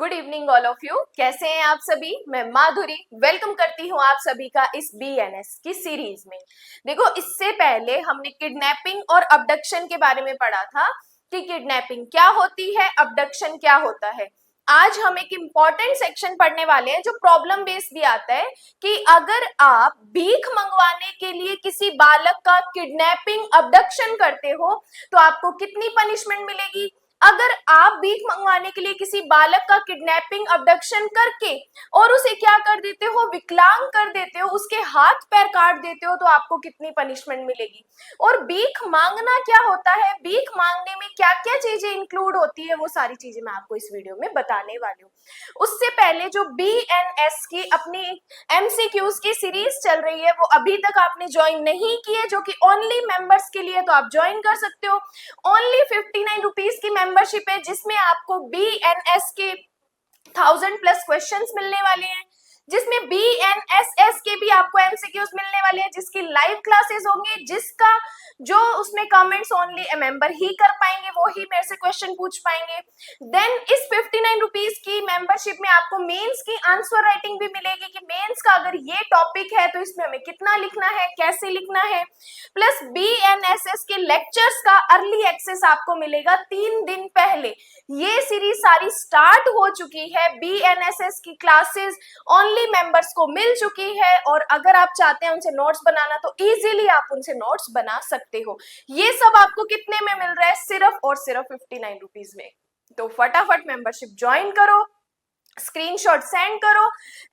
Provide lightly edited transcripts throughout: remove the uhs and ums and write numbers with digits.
Good evening all of you. कैसे हैं आप सभी? मैं माधुरी वेलकम करती हूँ आप सभी का इस बीएनएस की सीरीज में। देखो, इससे पहले हमने किडनैपिंग और अबडक्शन के बारे में पढ़ा था कि किडनैपिंग क्या होती है, अबडक्शन क्या होता है। आज हम एक इम्पॉर्टेंट सेक्शन पढ़ने वाले हैं जो प्रॉब्लम बेस्ड भी आता है कि अगर आप भीख मंगवाने के लिए किसी बालक का किडनैपिंग अबडक्शन करते हो तो आपको कितनी पनिशमेंट मिलेगी। अगर आप भीख मंगवाने के लिए किसी बालक का किडनैपिंग अबडक्शन करके और उसे क्या कर देते हो, विकलांग कर देते हो, उसके हाथ पैर काट देते हो, तो आपको कितनी पनिशमेंट मिलेगी। और भीख मांगना क्या होता है, भीख मांगने में क्या क्या चीजें इंक्लूड होती है, वो सारी चीजें मैं आपको इस वीडियो में बताने वाली हूँ। उससे पहले जो बीएनएस की अपनी एमसीक्यूज की सीरीज चल रही है वो अभी तक आपने ज्वाइन नहीं की है, जो कि ओनली मेंबर्स के लिए, तो आप ज्वाइन कर सकते हो। ओनली 59 रुपीज की मेंबरशिप है जिसमें आपको बीएनएस के 1000+ क्वेश्चंस मिलने वाले हैं, जिसमें बीएनएसएस के भी आपको एमसीक्यूज मिलने वाले हैं, जिसकी लाइव क्लासेस होंगे, जिसका जो उसमें कमेंट्स ओनली मेंबर ही कर पाएंगे, वो ही मेरे से क्वेश्चन पूछ पाएंगे। देन इस 59 रुपीज की मेंबरशिप में आपको मेंस की आंसर राइटिंग भी मिलेगी कि मेंस का अगर ये टॉपिक है तो इसमें हमें कितना लिखना है, कैसे लिखना है। प्लस बीएनएसएस के लेक्चर्स का अर्ली एक्सेस आपको मिलेगा 3 दिन पहले। ये सीरीज सारी स्टार्ट हो चुकी है, बीएनएसएस की क्लासेस ओनली मेंबर्स को मिल चुकी है, और अगर आप चाहते हैं उनसे नोट्स बनाना तो इजीली आप उनसे नोट्स बना सकते हो। ये सब आपको कितने में मिल रहा है? सिर्फ और सिर्फ 59 रुपीज में। तो फटाफट मेंबरशिप ज्वाइन करो, स्क्रीनशॉट सेंड करो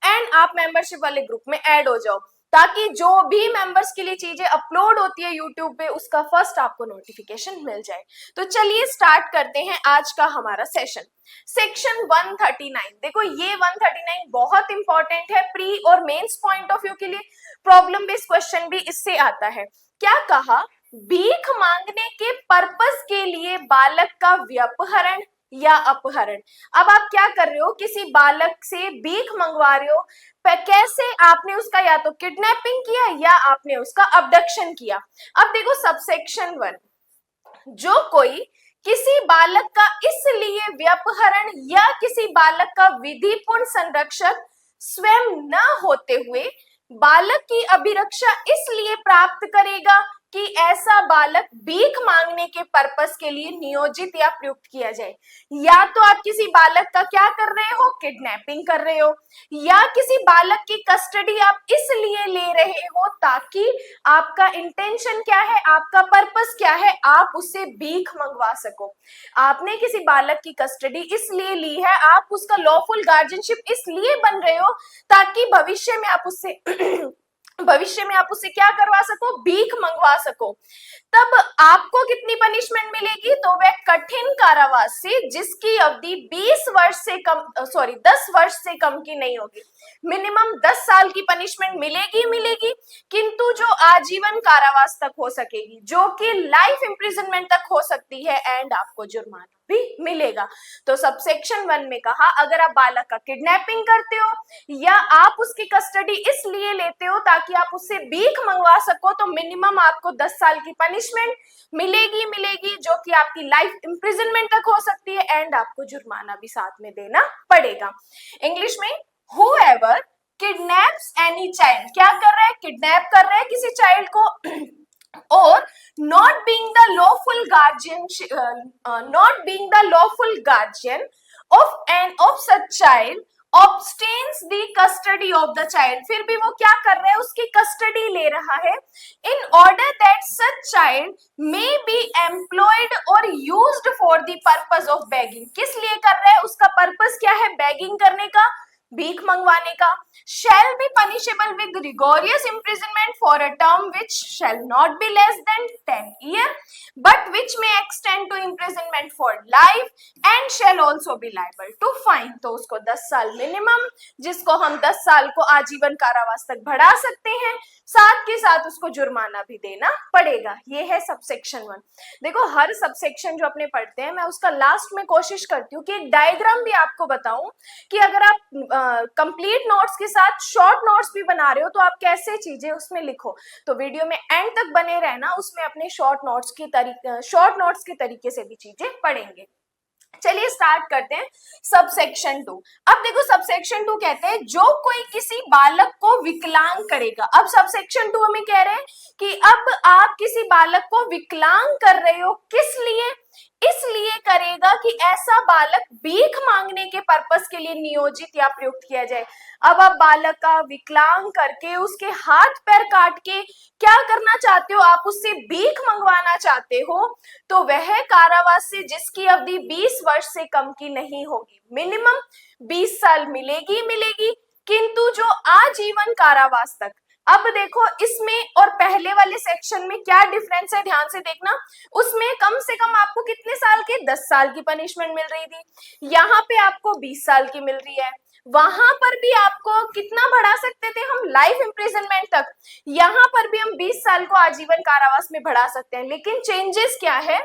एंड आप मेंबरशिप वाले ग्रुप में ऐड हो जाओ, ताकि जो भी मेंबर्स के लिए चीजें अपलोड होती है यूट्यूब पे उसका फर्स्ट आपको नोटिफिकेशन मिल जाए। तो चलिए स्टार्ट करते हैं आज का हमारा सेशन। सेक्शन 139। देखो, ये 139 बहुत इंपॉर्टेंट है प्री और मेंस पॉइंट ऑफ व्यू के लिए। प्रॉब्लम बेस्ड क्वेश्चन भी इससे आता है। क्या कहा? भीख मांगने के पर्पस के लिए बालक का व्यपहरण या अपहरण। अब आप क्या कर रहे हो, किसी बालक से भीख मंगवा रहे हो, कैसे? आपने उसका या तो किडनैपिंग किया या आपने उसका अबडक्शन किया। अब देखो सबसेक्शन 1, जो कोई किसी बालक का इसलिए व्यपहरण या किसी बालक का विधिपूर्ण संरक्षक स्वयं न होते हुए बालक की अभिरक्षा इसलिए प्राप्त करेगा कि ऐसा बालक भीख मांगने के पर्पस के लिए नियोजित या प्रयुक्त किया जाए। या तो आप किसी बालक का क्या कर रहे हो, किडनैपिंग कर रहे हो, या किसी बालक की कस्टडी आप इसलिए ले रहे हो ताकि आपका इंटेंशन क्या है, आपका पर्पस क्या है, आप उससे भीख मंगवा सको। आपने किसी बालक की कस्टडी इसलिए ली है, आप उसका लॉफुल गार्जियनशिप इसलिए बन रहे हो ताकि भविष्य में आप उससे क्या करवा सको, भीख मंगवा सको। तब आपको कितनी पनिशमेंट मिलेगी? तो वह कठिन कारावास से जिसकी अवधि 10 वर्ष से कम की नहीं होगी। मिनिमम 10 साल की पनिशमेंट मिलेगी, किंतु जो आजीवन कारावास तक हो सकेगी, जो कि लाइफ इंप्रिजनमेंट तक हो सकती है, एंड आपको जुर्माना भी मिलेगा। तो सबसेक्शन 1 में कहा, अगर आप बालक का किडनैपिंग करते हो या आप उसकी कस्टडी इसलिए लेते हो ताकि आप उससे भीख मंगवा सको, तो मिनिमम आपको 10 साल की पनिशमेंट मिलेगी, जो कि आपकी लाइफ इंप्रिजनमेंट तक हो सकती है, एंड आपको जुर्माना भी साथ में देना पड़ेगा। इंग्लिश में, whoever kidnaps any child, क्या कर रहा है? किडनैप कर रहा है किसी चाइल्ड को, और not being the lawful guardian of such child obtains the custody of the child। फिर भी वो क्या कर रहा है, उसकी कस्टडी ले रहा है, in order that such child may be employed or used for the purpose of begging। किस लिए कर रहा है? उसका पर्पस क्या है? बेगिंग करने का, भीख मंगवाने का। shall be punishable with rigorous imprisonment for a term which shall not be less than 10 years but which may extend to imprisonment for life and shall also be liable to fine। तो उसको 10 साल minimum, जिसको हम 10 साल को आजीवन कारावास तक बढ़ा सकते हैं, साथ के साथ उसको जुर्माना भी देना पड़ेगा। ये है सबसेक्शन 1। देखो, हर सबसेक्शन जो अपने पढ़ते हैं, मैं उसका लास्ट में कोशिश करती हूँ कि एक डायग्राम भी आपको बताऊं कि अगर आप कंप्लीट नोट्स के साथ शॉर्ट नोट्स भी बना रहे हो तो आप कैसे चीजें उसमें लिखो। तो वीडियो में एंड तक बने रहना, उसमें अपने शॉर्ट नोट्स के तरीके से भी चीजें पढ़ेंगे। चलिए स्टार्ट करते हैं सबसेक्शन 2। अब देखो सबसेक्शन 2 कहते हैं जो कोई किसी बालक को विकलांग करेगा। अब सबसेक्शन 2 हमें कह रहे हैं कि अब आप किसी बालक को विकलांग कर रहे हो, किस लिए? इसलिए करेगा कि ऐसा बालक भीख मांगने के पर्पस के लिए नियोजित या प्रयुक्त किया जाए। अब आप बालक का विकलांग करके उसके हाथ पैर काट के क्या करना चाहते हो? आप उससे भीख मंगवाना चाहते हो, तो वह कारावास से जिसकी अवधि 20 वर्ष से कम की नहीं होगी, मिनिमम 20 साल मिलेगी मिलेगी, किंतु जो आजीवन कारावास तक। अब देखो इसमें और पहले वाले सेक्शन में क्या डिफरेंस है, ध्यान से देखना। उसमें कम से कम आपको कितने साल के 10 साल की पनिशमेंट मिल रही थी, यहाँ पे आपको 20 साल की मिल रही है। वहां पर भी आपको कितना बढ़ा सकते थे हम? लाइफ इम्प्रिजनमेंट तक। यहाँ पर भी हम 20 साल को आजीवन कारावास में बढ़ा सकते हैं, लेकिन चेंजेस क्या है?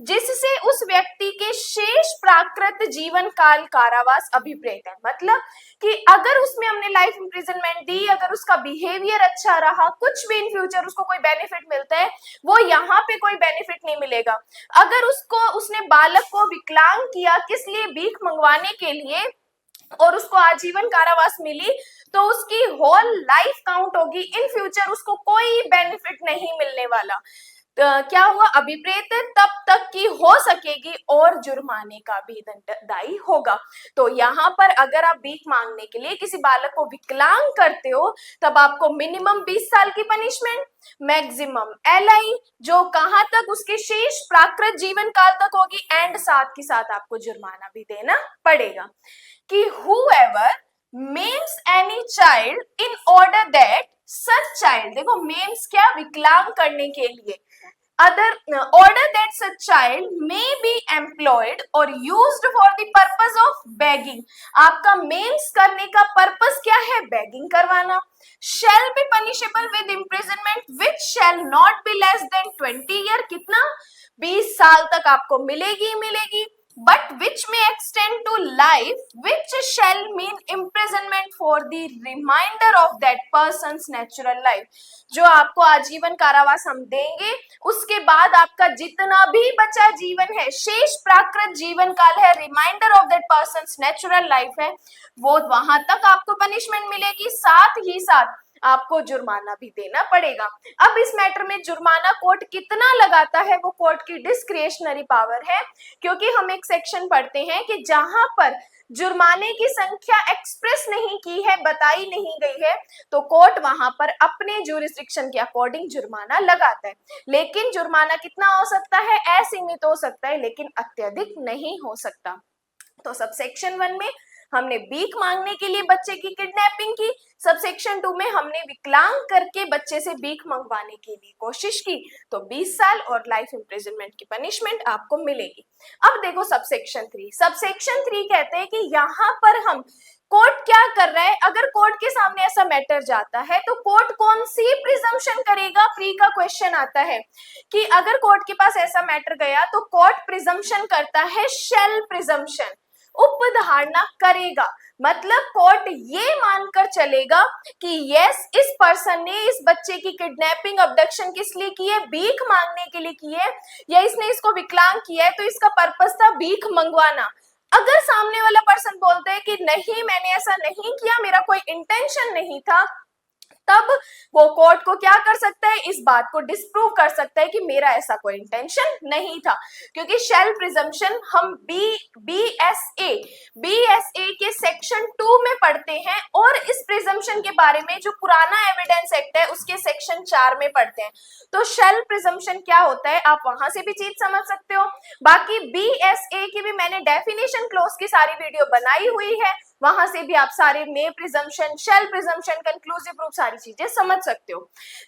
जिससे उस व्यक्ति के शेष प्राकृत जीवन काल कारावास अभिप्रेत है। मतलब कि अगर उसमें हमने लाइफ इम्प्रिजनमेंट दी, अगर उसका बिहेवियर अच्छा रहा, कुछ भी इन फ्यूचर उसको कोई बेनिफिट मिलता है, वो यहाँ पे कोई बेनिफिट नहीं मिलेगा। अगर उसने बालक को विकलांग किया किस लिए? भीख मंगवाने के लिए, और उसको आजीवन कारावास मिली, तो उसकी होल लाइफ काउंट होगी। इन फ्यूचर उसको कोई बेनिफिट नहीं मिलने वाला। क्या हुआ? अभिप्रेत तब तक की हो सकेगी और जुर्माने का भी दंडदायी होगा। तो यहाँ पर अगर आप भीख मांगने के लिए किसी बालक को विकलांग करते हो, तब आपको मिनिमम 20 साल की पनिशमेंट, मैक्सिमम LI जो कहां तक? उसके शेष प्राकृत जीवन काल तक होगी, एंड साथ के साथ आपको जुर्माना भी देना पड़ेगा। कि whoever maims any child in order that such child, देखो मेम्स क्या? विकलांग करने के लिए। Order that such child may be employed or used for the purpose of begging। आपका मेम्स करने का पर्पस क्या है? बेगिंग करवाना। Shall be punishable with imprisonment which shall not be less than 20 year। कितना? 20 साल तक आपको मिलेगी मिलेगी, but which may extend to life, which shall mean imprisonment for the remainder of that person's natural life। जो आपको आजीवन कारावास हम देंगे, उसके बाद आपका जितना भी बचा जीवन है, शेष प्राकृत जीवन काल है, remainder of that persons natural life है, वो वहां तक आपको पनिशमेंट मिलेगी, साथ ही साथ आपको जुर्माना भी देना पड़ेगा। अब इस मैटर में जुर्माना कोर्ट कितना लगाता है, वो कोर्ट की डिस्क्रिशनरी पावर है, क्योंकि हम एक सेक्शन पढ़ते हैं कि जहां पर जुर्माने की संख्या एक्सप्रेस नहीं की है, बताई नहीं गई है, तो कोर्ट वहां पर अपने ज्यूरिसडिक्शन के अकॉर्डिंग जुर्माना लगाता है। लेकिन जुर्माना कितना हो सकता है? असीमित हो सकता है, लेकिन अत्यधिक नहीं हो सकता। तो सबसेक्शन 1 में हमने भीख मांगने के लिए बच्चे की किडनैपिंग की, सबसेक्शन 2 में हमने विकलांग करके बच्चे से भीख मंगवाने के लिए कोशिश की, तो 20 साल और लाइफ इम्प्रिजनमेंट की पनिशमेंट आपको मिलेगी। अब देखो सबसेक्शन 3। सबसेक्शन 3 कहते हैं कि यहाँ पर हम कोर्ट क्या कर रहा है? अगर कोर्ट के सामने ऐसा मैटर जाता है, तो कोर्ट कौन सी प्रिजम्पशन करेगा? प्री का क्वेश्चन आता है कि अगर कोर्ट के पास ऐसा मैटर गया, तो कोर्ट प्रिजम्पशन करता है शेल प्रिजम्पशन, उपधारणा करेगा। मतलब कोर्ट ये मानकर चलेगा कि यस, इस पर्सन ने इस बच्चे की किडनैपिंग अबडक्शन किस लिए की है? भीख मांगने के लिए की है, या इसने इसको विकलांग किया है तो इसका पर्पस था भीख मंगवाना। अगर सामने वाला पर्सन बोलता है कि नहीं, मैंने ऐसा नहीं किया, मेरा कोई इंटेंशन नहीं था, तब वो कोर्ट को क्या कर सकता है? इस बात को डिस्प्रूव कर सकता है कि मेरा ऐसा कोई इंटेंशन नहीं था। क्योंकि शेल प्रिजम्पशन हम BSA के सेक्शन 2 में पढ़ते हैं, और इस प्रिजम्पशन के बारे में जो पुराना एविडेंस एक्ट है उसके सेक्शन 4 में पढ़ते हैं। तो शेल प्रिजम्पशन क्या होता है, आप वहां से भी चीज समझ सकते हो। बाकी BSA की भी मैंने डेफिनेशन क्लोज की सारी वीडियो बनाई हुई है, वहां से भी आप सारे may presumption, shall presumption, conclusive proof सारी चीजें समझ सकते हो।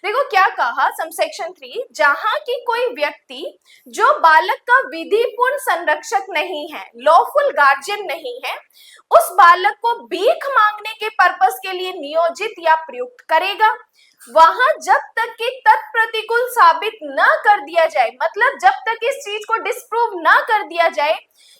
देखो क्या कहा सबसेक्शन 3, जहां की कोई व्यक्ति जो बालक का विधिपूर्ण संरक्षक नहीं है, लॉफुल गार्जियन नहीं है, उस बालक को भीख मांगने के पर्पस के लिए नियोजित या प्रयुक्त करेगा, वहां जब तक कि तत्प्रतिकूल साबित न कर दिया जाए, मतलब जब तक इस चीज को डिस्प्रूव न कर दिया जाए,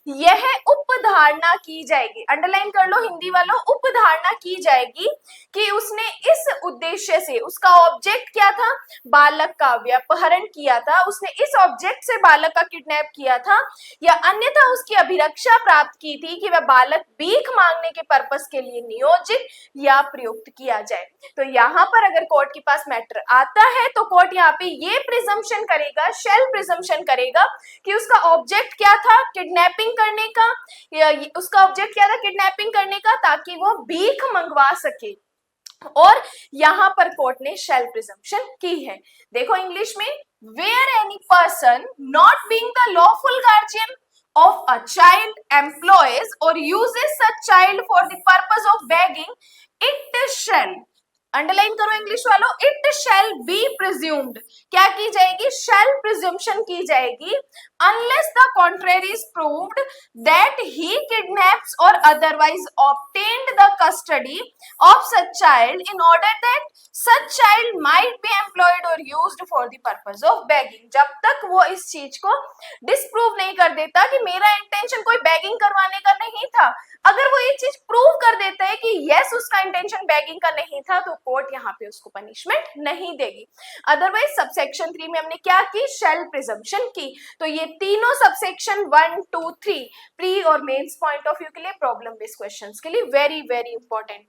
यह उपधारणा की जाएगी। अंडरलाइन कर लो, हिंदी वालों उपधारणा की जाएगी कि उसने इस उद्देश्य से, उसका ऑब्जेक्ट क्या था, बालक का व्यपहरण किया था, उसने इस ऑब्जेक्ट से बालक का किडनैप किया था, या अन्यथा उसकी अभिरक्षा प्राप्त की थी कि वह बालक भीख मांगने के पर्पस के लिए नियोजित या प्रयुक्त किया जाए। तो यहाँ पर अगर कोर्ट के पास मैटर आता है तो कोर्ट यहाँ पे ये प्रिजम्पशन करेगा, शेल प्रिजम्पशन करेगा कि उसका ऑब्जेक्ट क्या था, किडनैपिंग करने का, या उसका ऑब्जेक्ट क्या था, किडनैपिंग करने का, ताकि वो भीख मंगवा सके। और यहां पर कोर्ट ने शेल प्रिजम्पशन की है। देखो इंग्लिश में, where any person not being the lawful guardian of a child employs or uses such child for the purpose of begging, it shall, underline करो इंग्लिश वालों, इट शैल बी प्रिज्यूम्ड, क्या की जाएगी, shall presumption की जाएगी, unless the contrary is proved that he kidnaps or otherwise obtained the custody of such child in order that such child might be employed or used for the purpose of begging. जब तक वो इस चीज को disprove नहीं कर देता कि मेरा इंटेंशन कोई बेगिंग करवाने का नहीं था, अगर वो ये चीज प्रूव कर देता है कि यस उसका इंटेंशन बेगिंग का नहीं था, तो कोर्ट यहाँ पे उसको पनिशमेंट नहीं देगी। अदरवाइज सबसेक्शन 3 में हमने क्या की, शेल प्रिजम्पशन की। तो ये तीनों सबसेक्शन 1, 2, 3 प्री और मेंस पॉइंट ऑफ व्यू के लिए, प्रॉब्लम बेस्ड क्वेश्चंस के लिए वेरी वेरी इंपॉर्टेंट।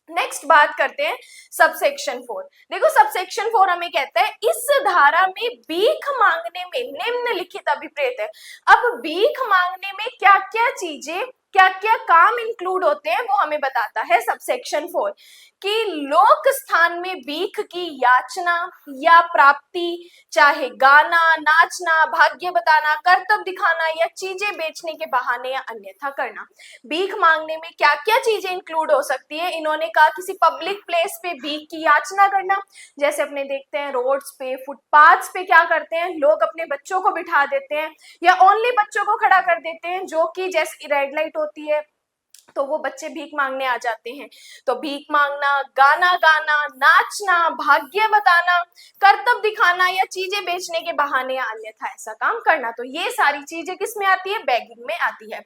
नेक्स्ट बात करते हैं सबसेक्शन 4। देखो सबसेक्शन 4 हमें कहता है इस धारा में भीख मांगने में निम्नलिखित अभिप्रेत है। अब भीख मांगने में क्या क्या चीजें, क्या क्या काम इंक्लूड होते हैं वो हमें बताता है सबसेक्शन 4, कि लोक स्थान में भीख की याचना या प्राप्ति, चाहे गाना, नाचना, भाग्य बताना, कर्तव्य दिखाना या चीजें बेचने के बहाने या अन्यथा करना। भीख मांगने में क्या क्या चीजें इंक्लूड हो सकती है, इन्होंने कहा किसी पब्लिक प्लेस पे भीख की याचना करना, जैसे अपने देखते हैं रोड्स पे, फुटपाथ्स पे क्या करते हैं लोग, अपने बच्चों को बिठा देते हैं या ओनली बच्चों को खड़ा कर देते हैं, जो कि जैसे रेड लाइट होती है तो वो बच्चे भीख मांगने आ जाते हैं। तो भीख मांगना, गाना गाना, नाचना, भाग्य बताना, कर्तव्य दिखाना या चीजें बेचने के बहाने या अन्यथा ऐसा काम करना, तो ये सारी चीजें किस में आती है, बेगिंग में आती है।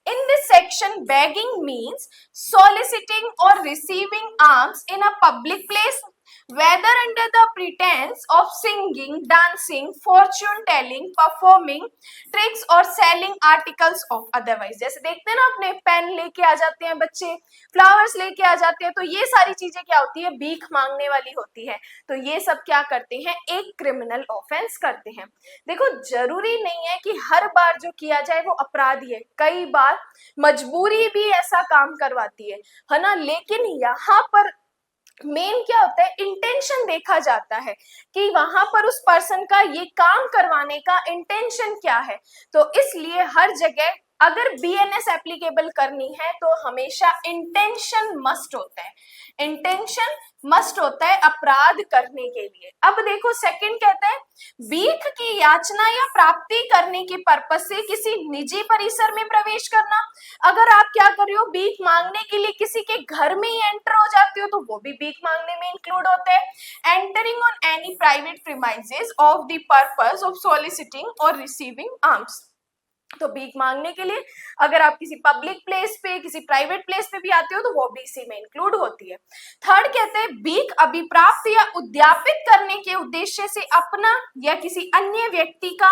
In this section begging means soliciting or receiving alms in a public place whether under the pretense of singing, dancing, fortune telling, performing tricks or selling articles of otherwise। जैसे देखते हैं ना अपने पेन लेके आ जाते हैं बच्चे, फ्लावर्स लेके आ जाते हैं, तो ये सारी चीजें क्या होती है, भीख मांगने वाली होती है। तो ये सब क्या करते हैं, एक क्रिमिनल ऑफेंस करते हैं। देखो जरूरी नहीं है कि हर बार जो किया जाए वो अपराधी है, कई बार मजबूरी भी ऐसा काम करवाती है ना, लेकिन यहाँ पर मेन क्या होता है, इंटेंशन देखा जाता है कि वहां पर उस पर्सन का ये काम करवाने का इंटेंशन क्या है। तो इसलिए हर जगह अगर बीएनएस एप्लीकेबल करनी है तो हमेशा इंटेंशन मस्ट होता है, इंटेंशन मस्ट होता है अपराध करने के लिए। अब देखो सेकंड कहता है भीख की याचना या प्राप्ति करने के पर्पस से किसी निजी परिसर में प्रवेश करना। अगर आप क्या कर रहे हो, भीख मांगने के लिए किसी के घर में ही एंटर हो जाते हो तो वो भी भीख मांगने में इंक्लूड होता है। Entering on any private premises of the purpose of soliciting or receiving arms. तो भीख मांगने के लिए अगर आप किसी पब्लिक प्लेस पे, किसी प्राइवेट प्लेस पे भी आते हो तो वो भी इसी में इंक्लूड होती है। थर्ड कहते हैं भीख अभिप्राप्त या उद्यापित करने के उद्देश्य से अपना या किसी अन्य व्यक्ति का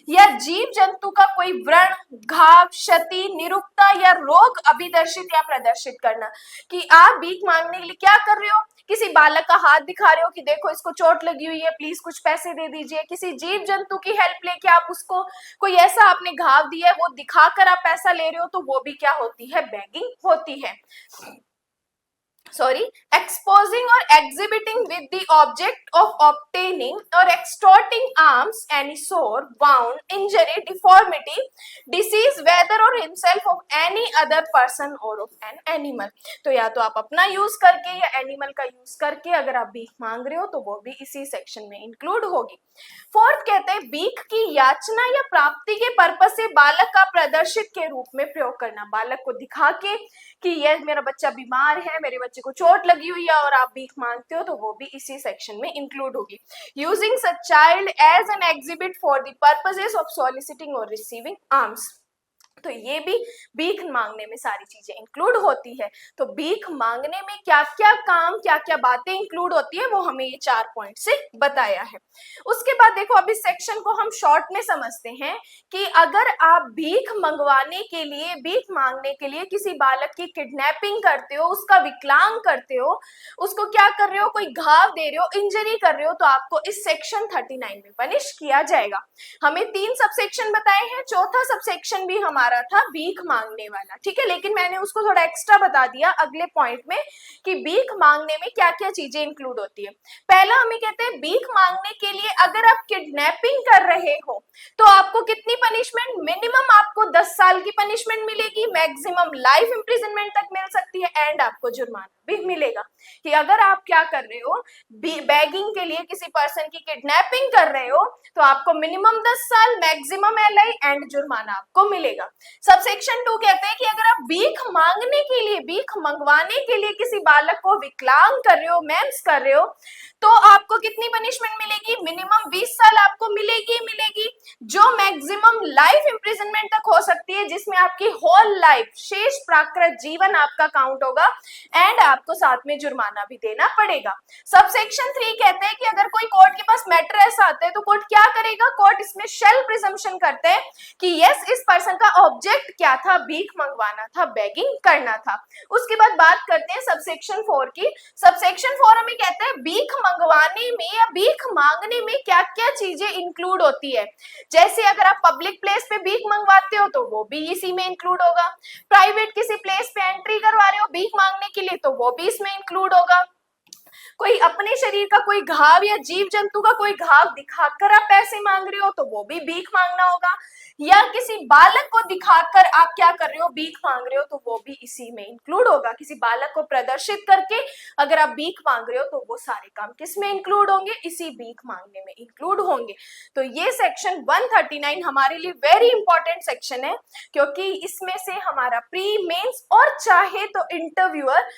या जीव जंतु का कोई व्रण, घाव, क्षति, निरुक्ता या रोग अभिदर्शित या प्रदर्शित करना। कि आप भीख मांगने के लिए क्या कर रहे हो, किसी बालक का हाथ दिखा रहे हो कि देखो इसको चोट लगी हुई है, प्लीज कुछ पैसे दे दीजिए। किसी जीव जंतु की हेल्प लेके आप उसको कोई ऐसा आपने घाव दिया है वो दिखाकर आप पैसा ले रहे हो, तो वो भी क्या होती है, बेगिंग होती है। exposing or exhibiting with the object of obtaining or extorting alms any sore, wound, injury, deformity, disease, whether or himself of any other person or of an animal। तो या तो आप अपना यूज करके या एनिमल का यूज करके अगर आप भीख मांग रहे हो तो वो भी इसी सेक्शन में इंक्लूड होगी। फोर्थ कहते हैं भीख की याचना या प्राप्ति के पर्पस से बालक का प्रदर्शित के रूप में प्रयोग करना। बालक को दिखा के कि ये मेरा बच्चा बीमार है, मेरे बच्चे को चोट लगी हुई है और आप भीख मांगते हो, तो वो भी इसी सेक्शन में इंक्लूड होगी। Using such child as an exhibit for the purposes of soliciting or receiving arms. तो ये भी भीख मांगने में सारी चीजें इंक्लूड होती है। तो भीख मांगने में क्या क्या काम, क्या क्या बातें इंक्लूड होती है, वो हमें ये 4 पॉइंट से बताया है। उसके बाद देखो, अब इस सेक्शन को हम शॉर्ट में समझते हैं कि अगर आप भीख मंगवाने के लिए, भीख मांगने के लिए किसी बालक की किडनैपिंग करते हो, उसका विकलांग करते हो, उसको क्या कर रहे हो, कोई घाव दे रहे हो, इंजरी कर रहे हो, तो आपको इस सेक्शन 39 में पनिश किया जाएगा। हमें 3 सबसेक्शन बताए हैं, चौथा सबसेक्शन भी हमारा था भीख मांगने वाला, ठीक है, लेकिन मैंने उसको थोड़ा एक्स्ट्रा बता दिया अगले पॉइंट में कि भीख मांगने में क्या क्या चीजें इंक्लूड होती है। पहला हमें कहते हैं भीख मांगने के लिए अगर आप किडनैपिंग कर रहे हो तो आपको कितनी पनिशमेंट, मिनिमम आपको 10 साल की पनिशमेंट मिलेगी, मैक्सिमम लाइफ इंप्रिजनमेंट तक मिल सकती है, एंड आपको जुर्माना भी मिलेगा। कि अगर आप क्या कर रहे हो, बैगिंग के लिए किसी पर्सन की किडनैपिंग कर रहे हो, तो आपको मिनिमम 10 साल, मैक्सिमम एलआई एंड जुर्माना आपको मिलेगा। सबसेक्शन 2 कहते हैं कि अगर आप भीख मांगने के लिए, भीख मंगवाने के लिए किसी बालक को विकलांग कर रहे हो, मेम्स कर रहे हो, तो आपको कितनी पनिशमेंट मिलेगी, मिनिमम 20 साल आपको मिलेगी मिलेगी, जो मैक्सिमम लाइफ इंप्रिजनमेंट तक हो सकती है, जिसमें आपकी होल लाइफ, शेष प्राकृत जीवन आपका काउंट होगा, एंड आपको साथ में जुर्माना भी देना पड़ेगा। सबसेक्शन 3 कहते हैं कि अगर कोई कोर्ट के पास मैटर ऐसा आता है तो कोर्ट क्या करेगा, कोर्ट इसमें शेल प्रिजम्पशन करते हैं कि यस, इस पर्सन का ऑब्जेक्ट क्या था, भीख मंगवाना था, बेगिंग करना था। उसके बाद बात करते हैं सबसेक्शन 4 की। सबसेक्शन 4 हमें कहता है भीख मंगवाने में या भीख मांगने में क्या क्या चीजें इंक्लूड होती है। जैसे अगर आप पब्लिक प्लेस पे भीख मंगवाते हो तो वो भी इसी में इंक्लूड होगा, प्राइवेट किसी प्लेस पे एंट्री करवा रहे हो भीख मांगने के लिए तो वो भी इसमें इंक्लूड होगा, कोई अपने शरीर का कोई घाव या जीव जंतु का कोई घाव दिखाकर आप पैसे मांग रहे हो तो वो भी भीख मांगना होगा, या किसी बालक को दिखाकर आप क्या कर रहे हो, भीख मांग रहे हो, तो वो भी इसी में इंक्लूड होगा। किसी बालक को प्रदर्शित करके अगर आप भीख मांग रहे हो तो वो सारे काम किस में इंक्लूड होंगे, इसी भीख मांगने में इंक्लूड होंगे। तो ये सेक्शन 139 हमारे लिए वेरी इंपॉर्टेंट सेक्शन है, क्योंकि इसमें से हमारा प्री, मेंस और चाहे तो इंटरव्यूअर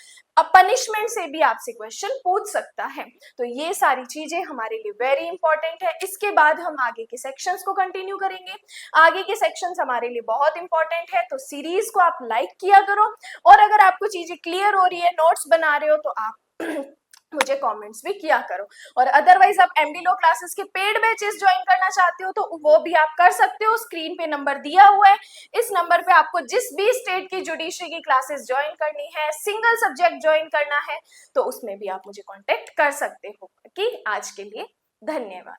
पनिशमेंट से भी आपसे क्वेश्चन पूछ सकता है। तो ये सारी चीजें हमारे लिए वेरी इंपॉर्टेंट है। इसके बाद हम आगे के सेक्शंस को कंटिन्यू करेंगे। आगे के सेक्शंस हमारे लिए बहुत इंपॉर्टेंट है, तो सीरीज को आप लाइक किया करो, और अगर आपको चीजें क्लियर हो रही है, नोट्स बना रहे हो, तो आप मुझे कमेंट्स भी किया करो। और अदरवाइज आप एमडी लॉ क्लासेस के पेड बैचेस ज्वाइन करना चाहते हो तो वो भी आप कर सकते हो। स्क्रीन पे नंबर दिया हुआ है, इस नंबर पे आपको जिस भी स्टेट की जुडिशरी की क्लासेस ज्वाइन करनी है, सिंगल सब्जेक्ट ज्वाइन करना है, तो उसमें भी आप मुझे कांटेक्ट कर सकते हो। कि आज के लिए धन्यवाद।